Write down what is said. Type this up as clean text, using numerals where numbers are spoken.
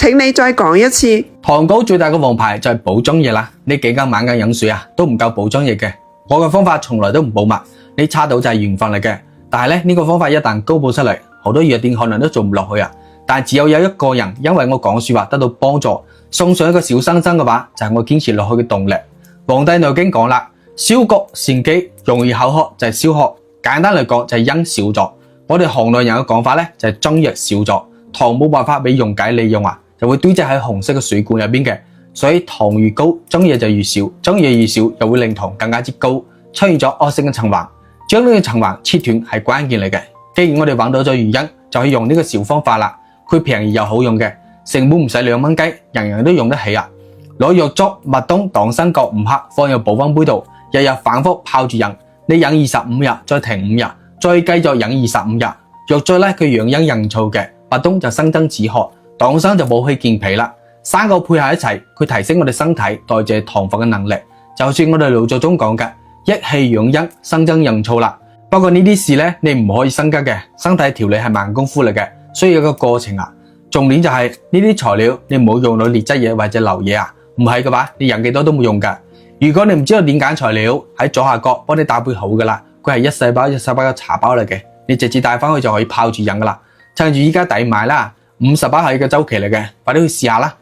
請你再講一次。糖糕最大嘅王牌就係補漿液啦，你幾間晚間飲水啊都唔夠補漿液嘅。我嘅方法從來都唔保密，你差到就係緣分嚟嘅。但係咧呢個方法一旦公佈出嚟，好多藥店可能都做唔落去啊。但係只有一個人因為我講說話得到幫助，送上一個小生生嘅話，就係我堅持落去嘅動力。黃帝內經講啦，消谷善飢，容易口渴就係消渴。簡單嚟講就係陰少咗。我哋行內人嘅講法咧就係中藥少咗，糖冇辦法俾溶解利用啊，就會堆積喺紅色嘅水罐入邊嘅。所以糖越高，中藥就越少，中藥越少又會令糖更加之高，出現咗惡性嘅循環。將呢個循環切斷係關鍵嚟嘅。既然我哋揾到咗原因，就可以用呢個小方法啦。佢平而又好用嘅，成本唔使2蚊雞，人人都用得起啊！攞藥粥、麥冬、黨參各5克，放入保溫杯度，日日反覆泡住飲。你飲25日，再停5日，再繼續飲25日。藥粥咧佢養陰潤燥嘅，麥冬就生津止渴，黨參就補氣健脾啦。3個配合一齊，佢提升我哋身體代謝糖分嘅能力。就算我哋老祖宗講嘅益氣養陰、生津潤燥啦。不過呢啲事咧，你唔可以心急嘅，身體調理係慢功夫嚟嘅。需要一個過程啊，重點就係呢啲材料你唔好用到劣質嘢或者流嘢啊，唔係嘅話你飲幾多都冇用噶。如果你唔知道點揀材料，喺左下角幫你打配好噶啦，佢係一細包嘅茶包嚟嘅，你直接帶翻去就可以泡住飲噶啦。趁住依家抵買啦，50包係一個週期嚟嘅，快啲去試下啦。